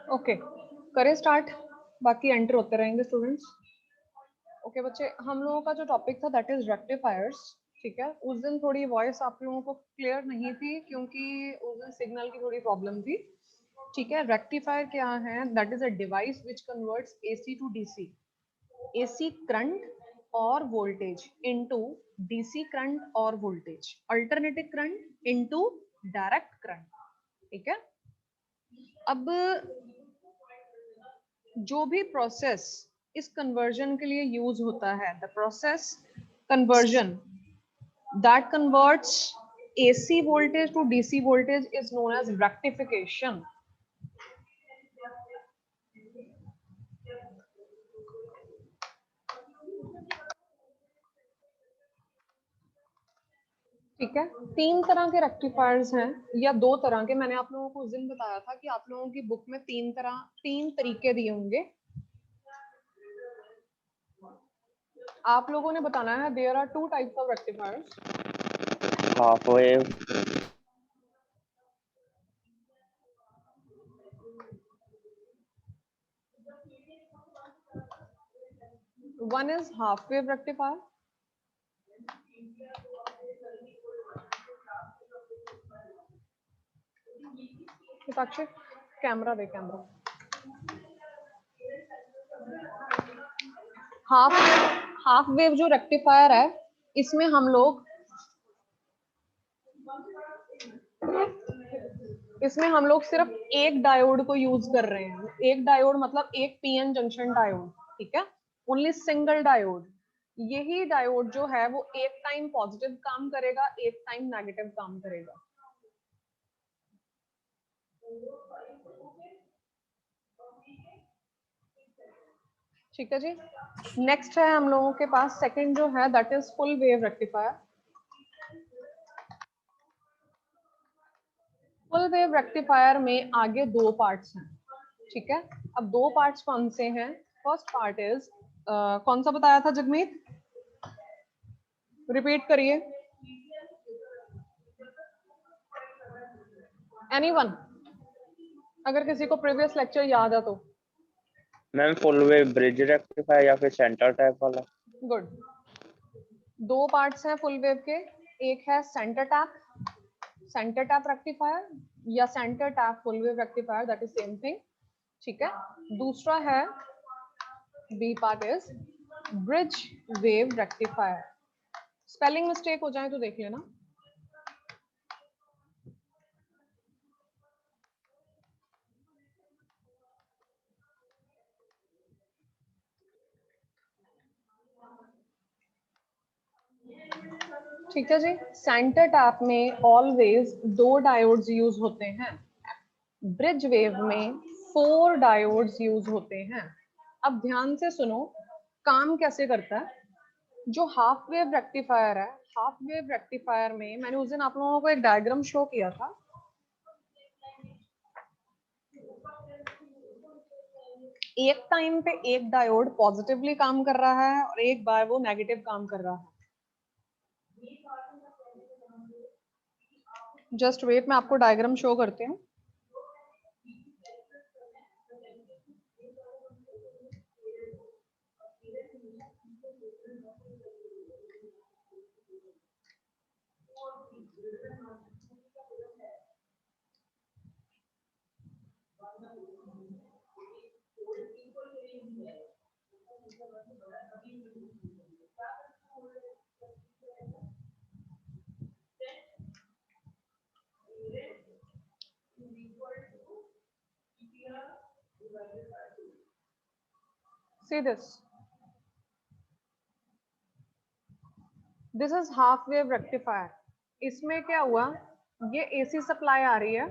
Okay, करें start, बाकी enter होते रहेंगे स्टूडेंट्स। ओके बच्चे, हम लोगों का जो टॉपिक था दैट इज रेक्टिफायर्स। ठीक है, उस दिन थोड़ी वॉइस आप लोगों को क्लियर नहीं थी क्योंकि उस दिन सिग्नल की थोड़ी प्रॉब्लम थी। ठीक है, रेक्टिफायर क्या है? That is a device which converts AC to DC, AC current और वोल्टेज इनटू डीसी करंट और voltage, alternative current into direct current. ठीक है, अब जो भी प्रोसेस इस कन्वर्जन के लिए यूज होता है, the process conversion that converts AC voltage to DC voltage is known as rectification. ठीक है, तीन तरह के रेक्टिफायर्स हैं या दो तरह के। मैंने आप लोगों को उस दिन बताया था कि आप लोगों की बुक में तीन तरीके दिए होंगे। आप लोगों ने बताना है there are two types of rectifiers. Half wave, one is half wave rectifier, Sakshi camera दे, कैमरा। हाफ वेव जो रेक्टिफायर है, इसमें हम लोग सिर्फ एक डायोड को यूज कर रहे हैं। एक डायोड मतलब एक पीएन जंक्शन डायोड। ठीक है, ओनली सिंगल डायोड। यही डायोड जो है वो एक टाइम पॉजिटिव काम करेगा, एक टाइम नेगेटिव काम करेगा। ठीक है जी, नेक्स्ट है हम लोगों के पास सेकंड जो है that is full wave rectifier. Full wave rectifier में आगे दो पार्ट्स हैं। ठीक है, अब दो पार्ट्स कौन से हैं? फर्स्ट पार्ट इज कौन सा बताया था जगमीत? रिपीट करिए, एनीवन, अगर किसी को प्रीवियस लेक्चर याद है तो। Ma'am full wave bridge rectifier या फिर सेंटर टाइप वाला? गुड, दो पार्ट्स हैं फुल वेव के, एक है सेंटर टैप रेक्टिफायर या centre tap full wave rectifier, that is same thing. ठीक है, दूसरा है B part is bridge wave rectifier. Spelling mistake हो जाए तो देख लेना। ठीक है जी, सेंटर टैप में ऑलवेज दो डायोड्स यूज होते हैं, ब्रिज वेव में 4 डायोड्स यूज होते हैं। अब ध्यान से सुनो, काम कैसे करता है। जो हाफ वेव रेक्टिफायर है, हाफ वेव रेक्टिफायर में मैंने उस दिन आप लोगों को एक डायग्राम शो किया था। एक टाइम पे एक डायोड पॉजिटिवली काम कर रहा है और एक बार वो नेगेटिव काम कर रहा है। जस्ट वेट, मैं आपको डायग्राम शो करती हूँ। See this. This is half wave rectifier. इसमें क्या हुआ, ये AC सप्लाई आ रही है,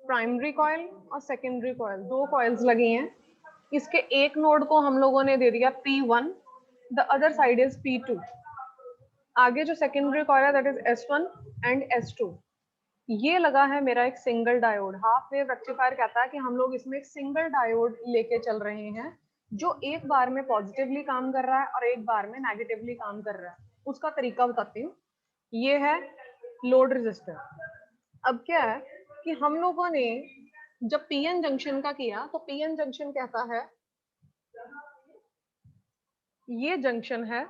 प्राइमरी कॉइल और सेकेंडरी कॉइल, दो कॉइल्स लगी हैं. इसके एक नोड को हम लोगों ने दे दिया P1, the other side is P2. आगे जो सेकेंडरी कॉइल है that is S1 and S2. ये लगा है मेरा एक single diode. Half wave rectifier कहता है कि हम लोग इसमें एक सिंगल डायोड लेके चल रहे हैं जो एक बार में पॉजिटिवली काम कर रहा है और एक बार में नेगेटिवली काम कर रहा है. उसका तरीका बताती हूँ. ये है लोड रेजिस्टर. अब क्या है कि हम लोगों ने जब पीएन जंक्शन का किया तो पीएन जंक्शन कहता है, ये जंक्शन है,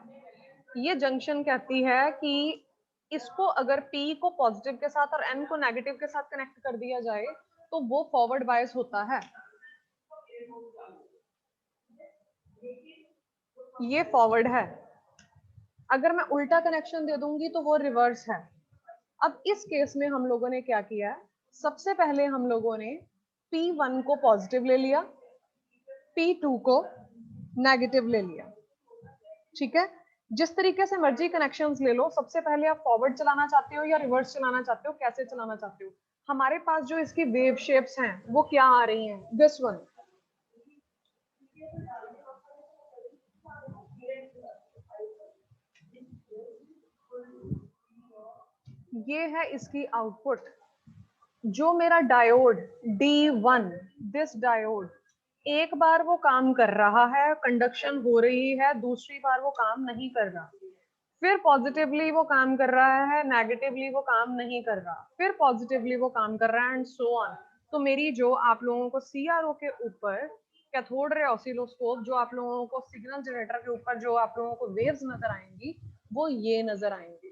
ये जंक्शन कहती है कि इसको अगर P को पॉजिटिव के साथ और N को नेगेटिव के साथ कनेक्ट कर दिया जाए तो वो फॉरवर्ड बायस होता है. ये फॉरवर्ड है. अगर मैं उल्टा कनेक्शन दे दूंगी तो वो रिवर्स है. अब इस केस में हम लोगों ने क्या किया है, सबसे पहले हम लोगों ने P1 को पॉजिटिव ले लिया, P2 को नेगेटिव ले लिया. ठीक है, जिस तरीके से मर्जी कनेक्शंस ले लो. सबसे पहले आप फॉरवर्ड चलाना चाहते हो या रिवर्स चलाना चाहते हो, कैसे चलाना चाहते हो. हमारे पास जो इसकी वेव शेप्स हैं वो क्या आ रही हैं, दिस वन. ये है इसकी आउटपुट. जो मेरा डायोड D1, दिस डायोड, एक बार वो काम कर रहा है, कंडक्शन हो रही है, दूसरी बार वो काम नहीं कर रहा, फिर पॉजिटिवली वो काम कर रहा है, नेगेटिवली वो काम नहीं कर रहा, फिर पॉजिटिवली वो काम कर रहा है एंड सो ऑन. तो मेरी जो आप लोगों को CRO के ऊपर कैथोड रे ऑसिलोस्कोप, जो आप लोगों को सिग्नल जनरेटर के ऊपर जो आप लोगों को वेव्स नजर आएंगी वो ये नजर आएंगी.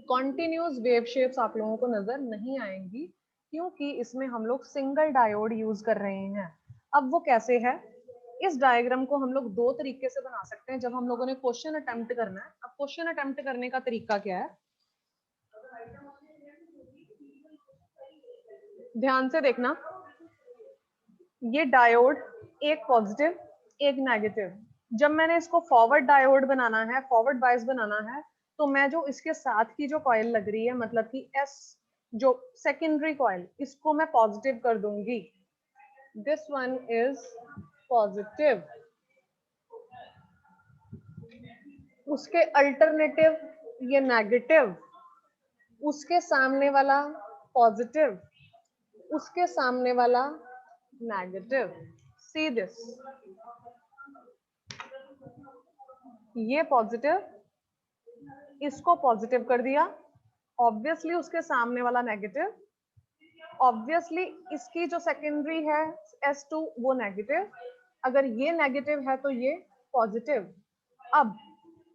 कॉन्टिन्यूस वेव शेप्स आप लोगों को नजर नहीं आएंगी क्योंकि इसमें हम लोग सिंगल डायोड यूज कर रहे हैं. अब वो कैसे है, इस डायग्राम को हम लोग दो तरीके से बना सकते हैं जब हम लोगों ने क्वेश्चन अटेम्प्ट करना है. अब क्वेश्चन अटेम्प्ट करने का तरीका क्या है, ध्यान से देखना. ये डायोड एक पॉजिटिव एक नेगेटिव. जब मैंने इसको फॉरवर्ड डायोड बनाना है, फॉरवर्ड बायस बनाना है, तो मैं जो इसके साथ की जो कॉइल लग रही है, मतलब कि S जो सेकेंडरी कॉइल, इसको मैं पॉजिटिव कर दूंगी. This one is positive. उसके अल्टरनेटिव ये नेगेटिव, उसके सामने वाला पॉजिटिव, उसके सामने वाला नेगेटिव. सी दिस, ये पॉजिटिव, इसको पॉजिटिव कर दिया, ऑब्वियसली उसके सामने वाला नेगेटिव, ऑब्वियसली इसकी जो सेकेंडरी है S2 वो नेगेटिव, अगर ये नेगेटिव है तो ये पॉजिटिव. अब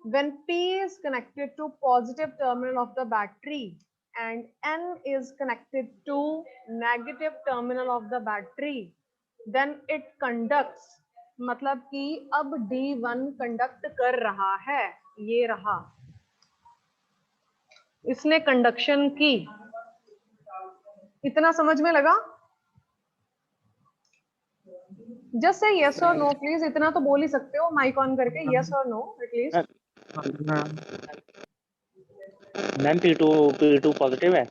when P is connected to positive terminal of the battery and N is connected to negative terminal of the battery, then it conducts. मतलब कि अब D1 कंडक्ट कर रहा है, ये रहा, इसने कंडक्शन की. इतना समझ में लगा? जस्ट से यस और नो प्लीज. इतना तो बोल ही सकते हो माइक ऑन करके, यस और know at least. Ma'am P2 positive है.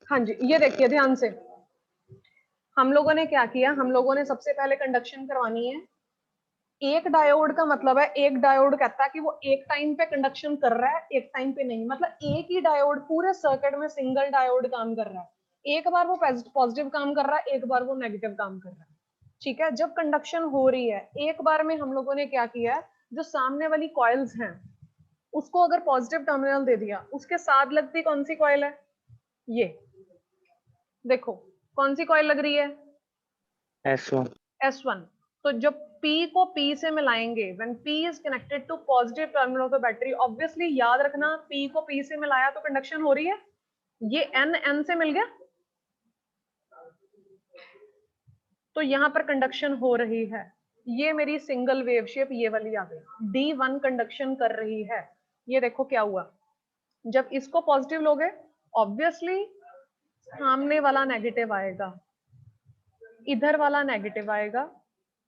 हाँ जी, ये देखिए ध्यान से. हम लोगों ने क्या किया, हम लोगों ने सबसे पहले कंडक्शन करवानी है. एक डायोड का मतलब है, एक डायोड कहता है कि वो एक टाइम पे कंडक्शन कर रहा है, एक टाइम पे नहीं. मतलब एक ही डायोड पूरे सर्किट में सिंगल डायोड काम कर रहा है. एक बार वो पॉजिटिव काम कर रहा है, एक बार वो नेगेटिव काम कर रहा है. ठीक है, जब कंडक्शन हो रही है एक बार में हम लोगों ने क्या किया, जो सामने वाली कॉइल्स हैं उसको अगर पॉजिटिव टर्मिनल दे दिया, उसके साथ लगती कौन सी कॉइल है, ये देखो कौन सी कॉइल लग रही है, S1. तो जब P को P से मिलाएंगे, when P is connected to positive terminal of the battery, obviously याद रखना P को P से मिलाया तो कंडक्शन हो रही है. ये N से मिल गया तो यहां पर कंडक्शन हो रही है. ये मेरी सिंगल वेव शेप ये वाली आ गई, D1 कंडक्शन कर रही है। ये देखो क्या हुआ, जब इसको पॉजिटिव लोगे ऑब्वियसली सामने वाला नेगेटिव आएगा, इधर वाला नेगेटिव आएगा,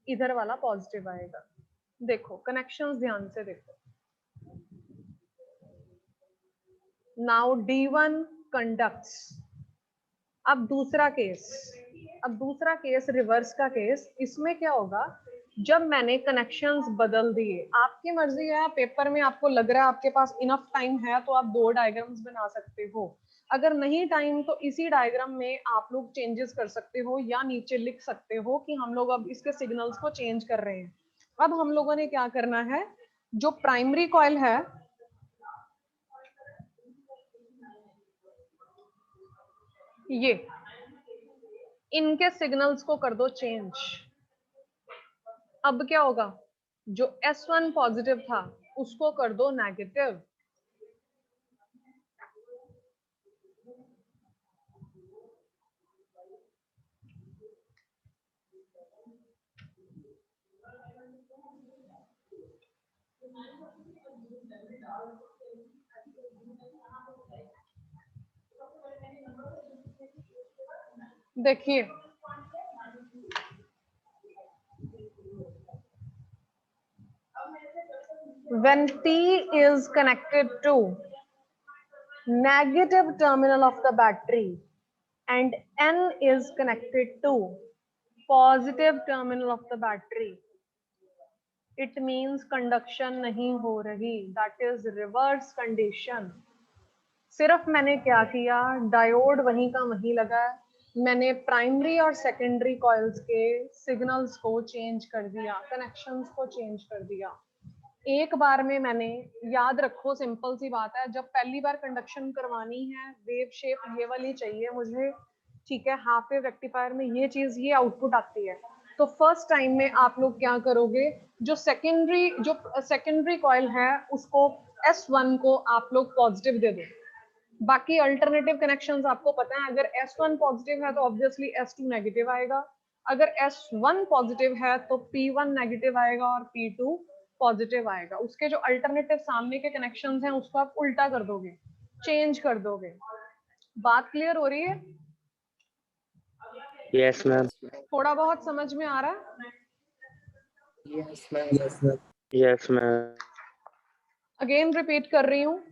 इधर वाला पॉजिटिव आएगा। देखो कनेक्शंस ध्यान से देखो। Now D1 conducts. अब दूसरा केस रिवर्स का केस, इसमें क्या होगा, जब मैंने कनेक्शंस बदल दिए, आपकी मर्जी है, पेपर में आपको लग रहा है आपके पास इनफ टाइम है तो आप 2 डायग्राम्स बना सकते हो, अगर नहीं टाइम तो इसी डायग्राम में आप लोग चेंजेस कर सकते हो या नीचे लिख सकते हो कि हम लोग अब इसके सिग्नल्स को चेंज कर रहे हैं। अब हम लोगों ने क्या करना है, जो प्राइमरी कॉइल है ये, इनके सिग्नल्स को कर दो चेंज। अब क्या होगा, जो S1 पॉजिटिव था उसको कर दो नेगेटिव। देखिए when P is connected to negative terminal of the battery and N is connected to positive terminal of the battery, it means conduction नहीं हो रही, that is reverse condition। सिर्फ मैंने क्या किया, डायोड वहीं का वहीं लगा, मैंने प्राइमरी और सेकेंडरी कॉइल्स के सिग्नल्स को चेंज कर दिया, कनेक्शंस को चेंज कर दिया एक बार में। मैंने, याद रखो सिंपल सी बात है, जब पहली बार कंडक्शन करवानी है वेव शेप ये वाली चाहिए मुझे, ठीक है, हाफ वेव रेक्टिफायर में ये चीज, ये आउटपुट आती है। तो फर्स्ट टाइम में आप लोग क्या करोगे, जो सेकेंडरी कॉइल है उसको S1 को आप लोग पॉजिटिव दे दो। बाकी अल्टरनेटिव कनेक्शंस आपको पता है, अगर S1 पॉजिटिव है तो ऑब्वियसली S2 नेगेटिव आएगा, अगर S1 पॉजिटिव है तो P1 नेगेटिव आएगा और P2 पॉजिटिव आएगा। उसके जो अल्टरनेटिव सामने के कनेक्शंस हैं उसको आप उल्टा कर दोगे, चेंज कर दोगे। बात क्लियर हो रही है? Yes ma'am. थोड़ा बहुत समझ में आ रहा है? Yes ma'am. Yes ma'am. Again repeat कर रही हूँ,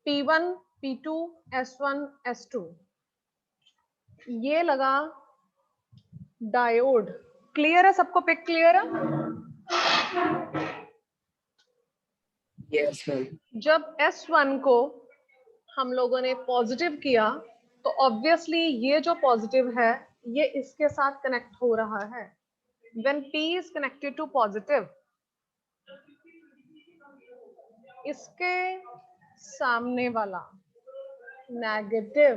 P1, P2, S1, S2 ये लगा डायोड। क्लियर है सबको? पिक क्लियर है? Yes ma'am. जब S1 को हम लोगों ने पॉजिटिव किया तो ऑब्वियसली ये जो पॉजिटिव है ये इसके साथ कनेक्ट हो रहा है। When P is connected to positive, इसके सामने वाला negative,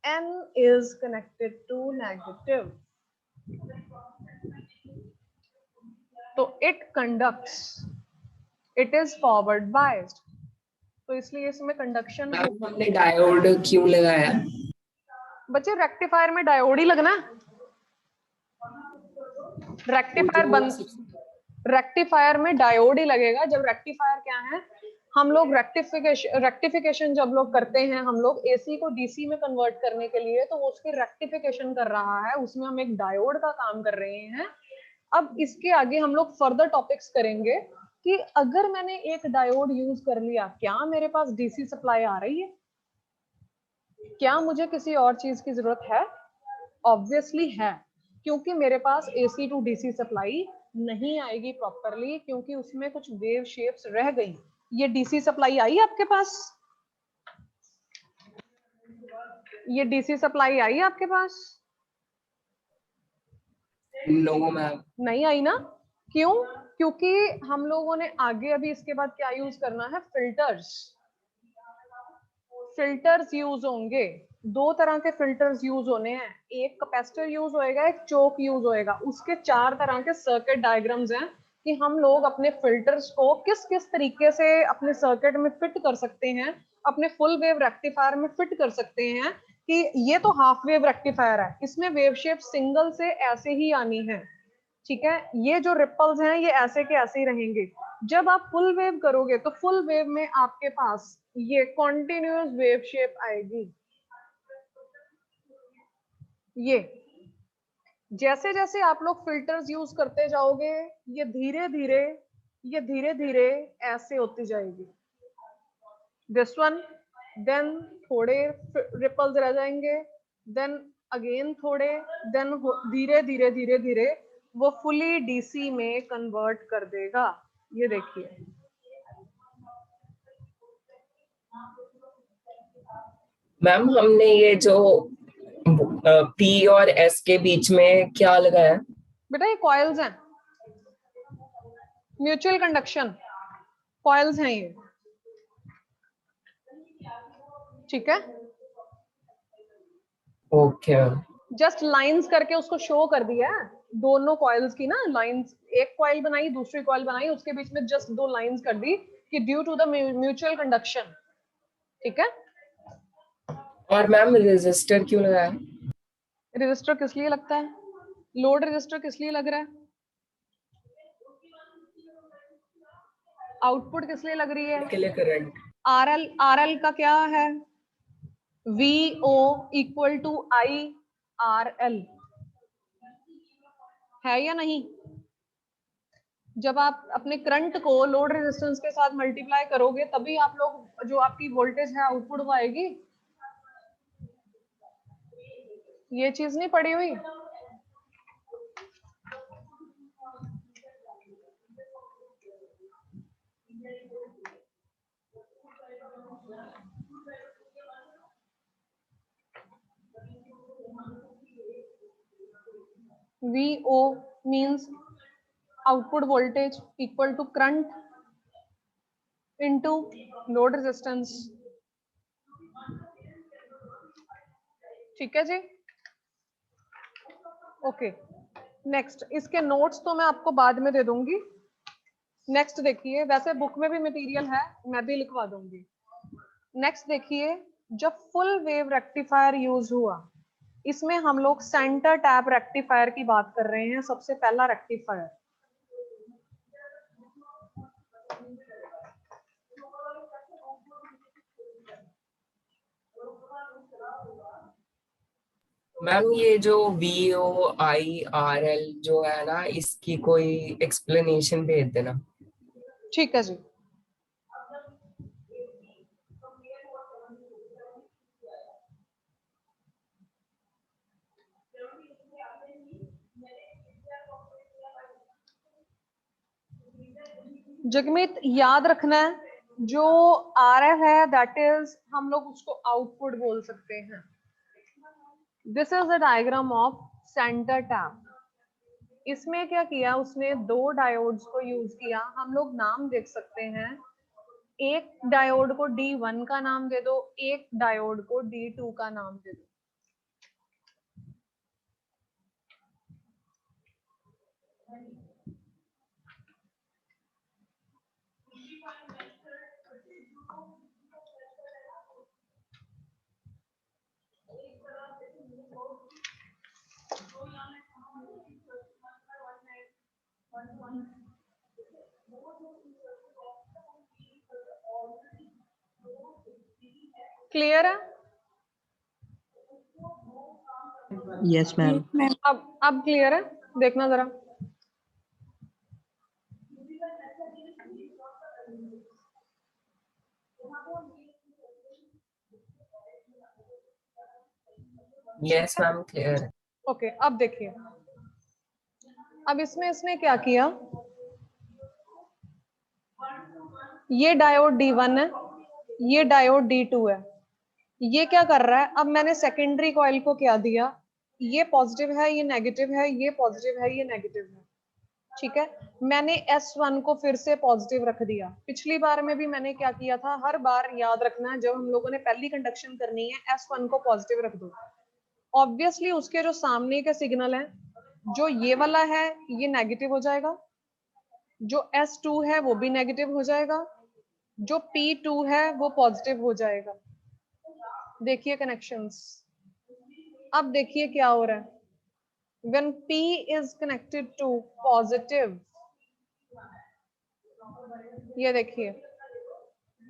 N is connected to negative, तो it conducts, it is forward biased, तो इसलिए इसमें कंडक्शन। मैम हमने डायोड क्यों लगाया? बच्चे रेक्टिफायर में डायोड ही लगना, रेक्टिफायर में डायोड ही लगेगा। जब रेक्टिफायर क्या है, हम लोग रेक्टिफिकेशन जब लोग करते हैं, हम लोग एसी को डीसी में कन्वर्ट करने के लिए, तो वो उसकी रेक्टिफिकेशन कर रहा है, उसमें हम एक डायोड का काम कर रहे हैं। अब इसके आगे हम लोग फर्दर टॉपिक्स करेंगे कि अगर मैंने एक डायोड यूज कर लिया, क्या मेरे पास डीसी सप्लाई आ रही है? क्या मुझे किसी और चीज की जरूरत है? ऑब्वियसली है, क्योंकि मेरे पास एसी टू डीसी सप्लाई नहीं आएगी प्रॉपरली, क्योंकि उसमें कुछ वेव शेप्स रह गई। ये डीसी सप्लाई आई आपके पास? ये डीसी सप्लाई आई आपके पास? No ma'am. नहीं आई ना? क्यों? क्योंकि हम लोगों ने आगे अभी इसके बाद क्या यूज करना है, फिल्टर्स यूज होंगे। 2 तरह के फिल्टर्स यूज होने हैं, एक कैपेसिटर यूज होएगा, एक चोक यूज होएगा। उसके 4 तरह के सर्किट डायग्राम्स हैं कि हम लोग अपने फिल्टर्स को किस किस तरीके से अपने सर्किट में फिट कर सकते हैं, अपने फुल वेव रेक्टिफायर में फिट कर सकते हैं, कि ये तो हाफ वेव रेक्टिफायर है, इसमें वेव शेप सिंगल से ऐसे ही आनी है, ठीक है। ये जो रिपल्स हैं ये ऐसे के ऐसे ही रहेंगे। जब आप फुल वेव करोगे तो फुल वेव में आपके पास ये कॉन्टिन्यूअस वेव शेप आएगी। ये जैसे जैसे आप लोग फिल्टर्स यूज करते जाओगे ये धीरे धीरे ऐसे होती जाएगी। दिस वन, देन थोड़े रिपल्स रह जाएंगे, देन अगेन थोड़े, देन धीरे धीरे धीरे धीरे वो फुली डीसी में कन्वर्ट कर देगा। ये देखिए, मैम हमने ये जो पी और एस के बीच में क्या लगाया? बेटा ये कॉइल्स हैं, म्यूचुअल कंडक्शन कॉइल्स हैं ये, ठीक है। ओके जस्ट लाइंस करके उसको शो कर दिया है, दोनों कॉइल्स की ना लाइंस, एक कॉइल बनाई दूसरी कॉइल बनाई, उसके बीच में जस्ट दो लाइंस कर दी कि due to the mutual conduction, ठीक है। और मैम रेजिस्टर क्यों लगाया? रजिस्टर किस लिए लगता है, लोड रजिस्टर किस लिए लग रहा है, आउटपुट किस लिए लग रही है, के लिए करंट। आरएल का क्या है, VO equal to I R L, है या नहीं। जब आप अपने करंट को लोड रेजिस्टेंस के साथ मल्टीप्लाई करोगे तभी आप लोग जो आपकी वोल्टेज है आउटपुट वो आएगी। ये चीज नहीं पड़ी हुई। VO means output voltage equal to current into load resistance, ठीक है जी। ओके, नेक्स्ट इसके नोट्स तो मैं आपको बाद में दे दूंगी। नेक्स्ट देखिए, वैसे बुक में भी मटेरियल है, मैं भी लिखवा दूंगी। नेक्स्ट देखिए, जब फुल वेव रेक्टिफायर यूज हुआ, इसमें हम लोग सेंटर टैप रेक्टिफायर की बात कर रहे हैं, सबसे पहला रेक्टिफायर। मैम ये जो V O I R L जो है ना, इसकी कोई एक्सप्लेनेशन भेज देना। ठीक है जी। जगमीत याद रखना है, जो आ रहा है दैट इज हम लोग उसको आउटपुट बोल सकते हैं। This is the diagram of centre tap. इसमें क्या किया उसने, दो डायोड्स को यूज किया। हम लोग नाम देख सकते हैं, एक डायोड को D1 का नाम दे दो, एक डायोड को D2 का नाम दे दो। क्लियर है? Yes ma'am. अब क्लियर है, देखना जरा। यस मैम क्लियर है। ओके, अब देखिए, अब इसमें इसने क्या किया, ये डायोड D1 है, ये डायोड D2 है। ये क्या कर रहा है, अब मैंने सेकेंडरी कॉइल को क्या दिया, ये पॉजिटिव है, ये नेगेटिव है, ये पॉजिटिव है, ये नेगेटिव है, ठीक है। मैंने S1 को फिर से पॉजिटिव रख दिया। पिछली बार में भी मैंने क्या किया था, हर बार याद रखना, जब हम लोगों ने पहली कंडक्शन करनी है S1 को पॉजिटिव रख दो। ऑब्वियसली उसके जो सामने के सिग्नल है, जो ये वाला है ये नेगेटिव हो जाएगा, जो S2 है वो भी नेगेटिव हो जाएगा, जो P2 है वो पॉजिटिव हो जाएगा। देखिए कनेक्शंस, अब देखिए क्या हो रहा है, when P is connected to positive, ये देखिए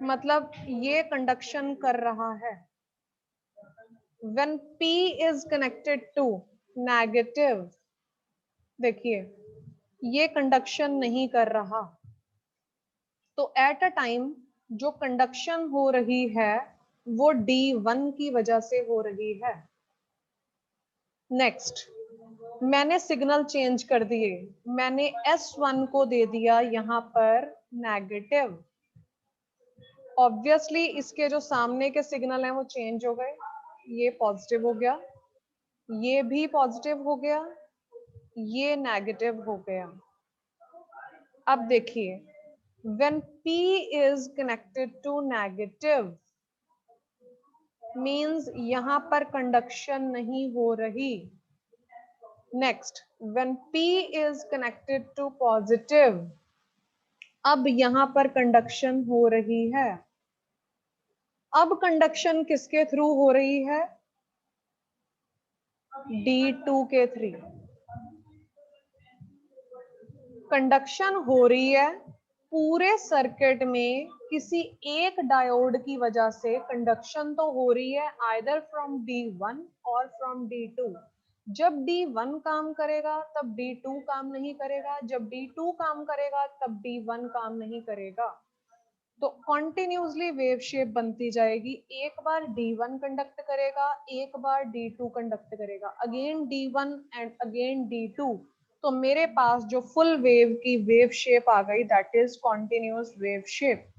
मतलब ये कंडक्शन कर रहा है। when P is connected to negative, देखिए ये कंडक्शन नहीं कर रहा। तो एट अ टाइम जो कंडक्शन हो रही है वो D1 की वजह से हो रही है। नेक्स्ट, मैंने सिग्नल चेंज कर दिए, मैंने S1 को दे दिया यहाँ पर नेगेटिव। ऑब्वियसली इसके जो सामने के सिग्नल हैं वो चेंज हो गए, ये पॉजिटिव हो गया, ये भी पॉजिटिव हो गया, ये नेगेटिव हो गया। अब देखिए when P is connected to negative means यहाँ पर कंडक्शन नहीं हो रही। Next, when P is connected to positive, अब यहाँ पर कंडक्शन हो रही है। अब कंडक्शन किसके थ्रू हो रही है? D2 के थ्रू कंडक्शन हो रही है। पूरे सर्किट में किसी एक डायोड की वजह से कंडक्शन तो हो रही है, आइदर फ्रॉम D1 और फ्रॉम D2। जब D1 काम करेगा तब D2 काम नहीं करेगा, जब D2 काम करेगा तब D1 काम नहीं करेगा। तो कॉन्टिन्यूसली वेव शेप बनती जाएगी। एक बार D1 कंडक्ट करेगा, एक बार D2 कंडक्ट करेगा, again D1 and again D2। तो मेरे पास जो फुल वेव की वेव शेप आ गई, that is continuous wave shape.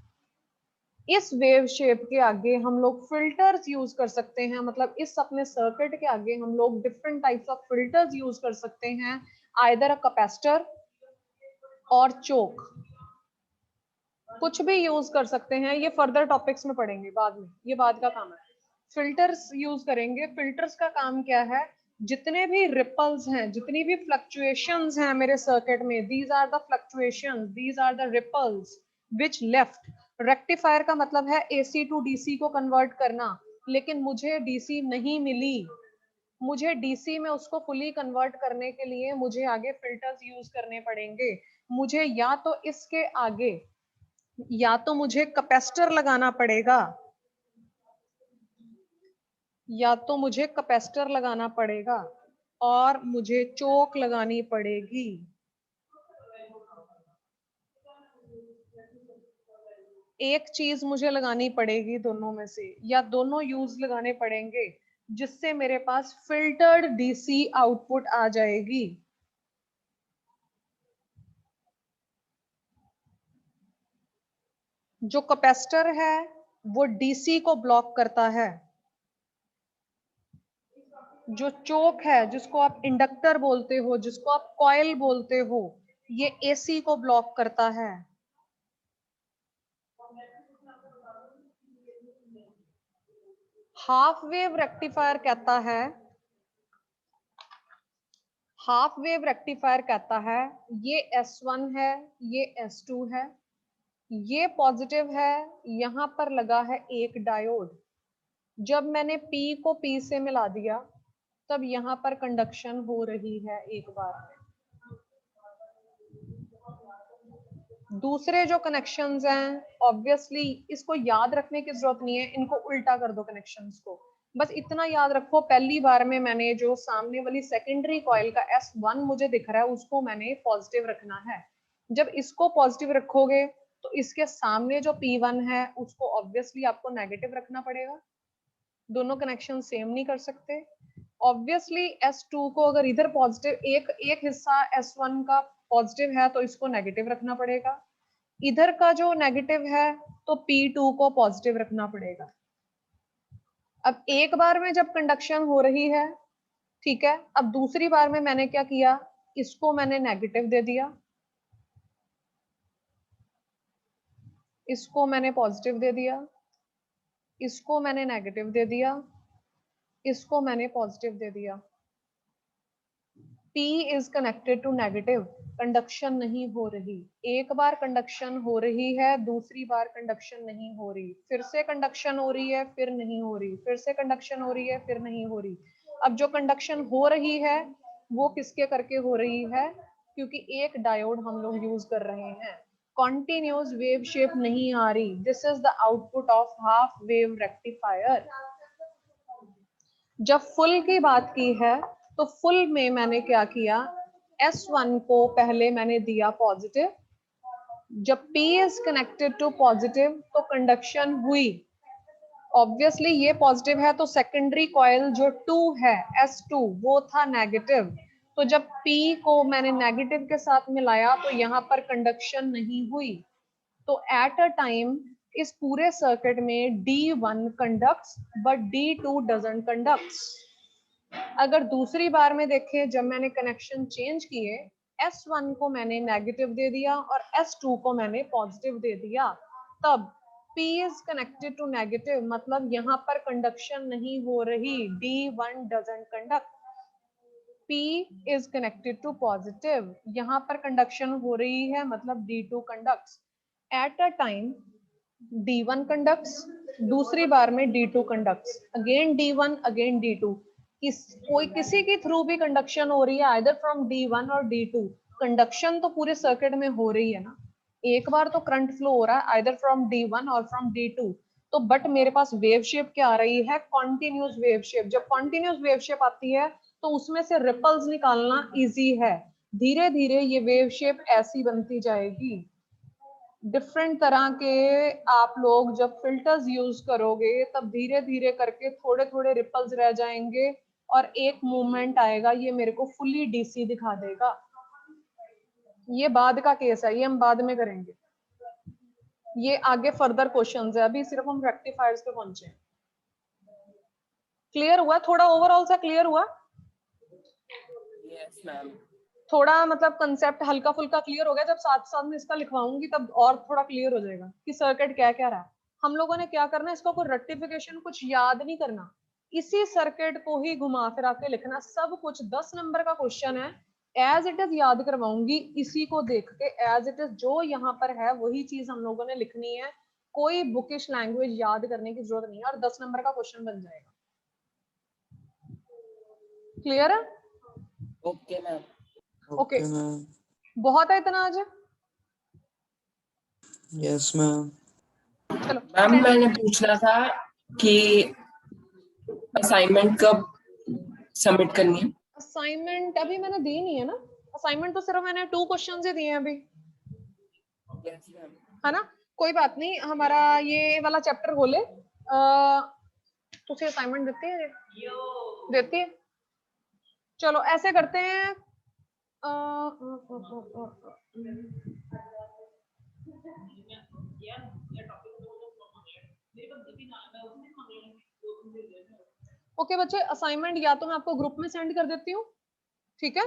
इस वेव शेप के आगे हम लोग फिल्टर्स यूज कर सकते हैं, मतलब इस अपने सर्किट के आगे हम लोग different types of filters use कर सकते हैं, आइदर अ कैपेसिटर और चोक, कुछ भी यूज कर सकते हैं। ये फर्दर टॉपिक्स में पढ़ेंगे बाद में, ये बाद का काम है। फिल्टर्स यूज करेंगे। फिल्टर्स का काम क्या है? जितने भी रिपल्स हैं, जितनी भी फ्लक्चुएशंस हैं मेरे सर्किट में, these are the fluctuations, these are the ripples which left. Rectifier का मतलब है एसी टू डीसी को कन्वर्ट करना, लेकिन मुझे डीसी नहीं मिली। मुझे डीसी में उसको फुली कन्वर्ट करने के लिए मुझे आगे फिल्टर्स यूज करने पड़ेंगे। मुझे या तो इसके आगे या तो मुझे कैपेसिटर लगाना पड़ेगा, या तो मुझे कैपेसिटर लगाना पड़ेगा और मुझे चोक लगानी पड़ेगी। एक चीज मुझे लगानी पड़ेगी दोनों में से, या दोनों यूज लगाने पड़ेंगे, जिससे मेरे पास फिल्टर्ड डीसी आउटपुट आ जाएगी। जो कैपेसिटर है वो डीसी को ब्लॉक करता है, जो चोक है जिसको आप इंडक्टर बोलते हो, जिसको आप कॉइल बोलते हो, ये एसी को ब्लॉक करता है। हाफ वेव रेक्टिफायर कहता है, हाफ वेव रेक्टिफायर कहता है ये S1 है, ये S2 है, ये पॉजिटिव है, यहां पर लगा है एक डायोड। जब मैंने P को P से मिला दिया तब यहां पर कंडक्शन हो रही है एक बार में। दूसरे जो कनेक्शंस हैं, ऑब्वियसली इसको याद रखने की जरूरत नहीं है, इनको उल्टा कर दो कनेक्शंस को। बस इतना याद रखो, पहली बार में मैंने जो सामने वाली सेकेंडरी कॉइल का S1 मुझे दिख रहा है उसको मैंने पॉजिटिव रखना है। जब इसको पॉजिटिव रखोगे तो इसके सामने जो P1 है उसको ऑब्वियसली आपको नेगेटिव रखना पड़ेगा। दोनों कनेक्शन सेम नहीं कर सकते। ऑब्वियसली S2 को अगर इधर पॉजिटिव, एक हिस्सा S1 का पॉजिटिव है तो इसको नेगेटिव रखना पड़ेगा, इधर का जो नेगेटिव है तो P2 को पॉजिटिव रखना पड़ेगा। अब एक बार में जब कंडक्शन हो रही है, ठीक है, अब दूसरी बार में मैंने क्या किया, इसको मैंने नेगेटिव दे दिया, इसको मैंने पॉजिटिव दे दिया, इसको मैंने नेगेटिव दे दिया, इसको मैंने पॉजिटिव दे दिया। P is connected to negative, conduction नहीं हो रही। एक बार कंडक्शन हो रही है, दूसरी बार कंडक्शन नहीं हो रही, फिर से कंडक्शन हो रही है, फिर नहीं हो रही, फिर से कंडक्शन हो रही है, फिर नहीं हो रही। अब जो कंडक्शन हो रही है वो किसके करके हो रही है, क्योंकि एक डायोड हम लोग यूज कर रहे हैं, कॉन्टिन्यूस वेव शेप नहीं आ रही। This is the output of half wave rectifier. जब फुल की बात की है तो फुल में मैंने क्या किया, S1 को पहले मैंने दिया पॉजिटिव, जब P is connected to positive तो कंडक्शन हुई। ऑब्वियसली ये पॉजिटिव है तो सेकेंडरी कॉइल जो 2 है S2 वो था नेगेटिव, तो जब P को मैंने नेगेटिव के साथ मिलाया तो यहाँ पर कंडक्शन नहीं हुई। तो एट अ टाइम इस पूरे सर्किट में D1 conducts but D2 doesn't conducts. अगर दूसरी बार में देखें, जब मैंने कनेक्शन चेंज किए, S1 को मैंने नेगेटिव दे दिया और S2 को मैंने पॉजिटिव दे दिया, तब P is connected to negative, मतलब यहाँ पर कंडक्शन नहीं हो रही, D1 doesn't conduct. P is connected to positive, यहाँ पर कंडक्शन हो रही है, मतलब D2 conducts. At a time D1 conducts, दूसरी बार में D2 conducts, again D1 again D2। कोई किसी के थ्रू भी कंडक्शन हो रही है, आइदर फ्रॉम D1 और D2, कंडक्शन तो पूरे सर्किट में हो रही है ना। एक बार तो करंट फ्लो हो रहा है आइदर फ्रॉम D1 और फ्रॉम D2, तो बट मेरे पास वेव शेप क्या आ रही है, कॉन्टिन्यूस वेव शेप। जब कॉन्टिन्यूस वेव शेप आती है तो उसमें से रिपल्स निकालना इजी है, धीरे धीरे ये वेव शेप ऐसी बनती जाएगी। डिफरेंट तरह के आप लोग जब फिल्टर्स यूज करोगे तब धीरे धीरे करके थोड़े थोड़े रिपल्स रह जाएंगे और एक मूवमेंट आएगा, ये मेरे को फुली डीसी दिखा देगा। ये बाद का केस है, ये हम बाद में करेंगे, ये आगे फर्दर क्वेश्चंस है, अभी सिर्फ हम रेक्टिफायर्स पे पहुंचे। क्लियर हुआ? थोड़ा ओवरऑल सा क्लियर हुआ? Yes ma'am. थोड़ा मतलब कंसेप्ट हल्का फुल्का क्लियर हो गया, जब साथ साथ में इसका लिखवाऊंगी तब और थोड़ा क्लियर हो जाएगा कि सर्किट क्या क्या रहा है। हम लोगों ने क्या करना है, इसका कोई रेक्टिफिकेशन कुछ याद नहीं करना, इसी सर्किट को ही घुमा फिरा के लिखना, सब कुछ 10 नंबर का क्वेश्चन है, एज इट इज याद करवाऊंगी, इसी को देख के एज इट इज जो यहाँ पर है वही चीज हम लोगों ने लिखनी है, कोई बुकिश लैंग्वेज याद करने की जरूरत नहीं है, और 10 नंबर का क्वेश्चन बन जाएगा। क्लियर है? Okay ma'am. Okay, ma'am. बहुत है इतना आज? Yes ma'am. चलो मैम मैंने पूछना था कि असाइनमेंट कब सबमिट करनी है? असाइनमेंट अभी मैंने दी नहीं है ना, असाइनमेंट तो सिर्फ मैंने 2 क्वेश्चन ही दिए हैं अभी, यस मैम। है ना। कोई बात नहीं, हमारा ये वाला चैप्टर खोले, तुझे असाइनमेंट देती है? देती है। चलो ऐसे करते हैं, ओके बच्चे, असाइनमेंट या तो मैं आपको ग्रुप में सेंड कर देती हूँ, ठीक है।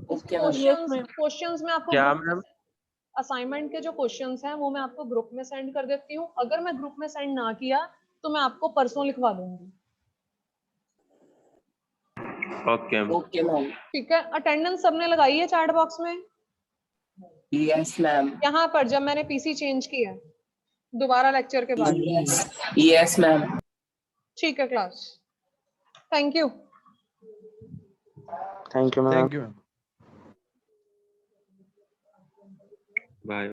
Okay ma'am. क्वेश्चंस में आपको क्या मैम? असाइनमेंट के जो क्वेश्चंस हैं वो मैं आपको ग्रुप में सेंड कर देती हूँ, अगर मैं ग्रुप में सेंड ना किया तो मैं आपको परसों लिखवा दूंगी। Okay okay ma'am. ठीक है, अटेंडेंस सबने लगाई है चैट बॉक्स में? Yes ma'am. यहाँ पर जब मैंने पीसी चेंज किया दोबारा लेक्चर के बाद? Yes ma'am. ठीक है class, thank you. Thank you ma'am. Thank you ma'am. Bye.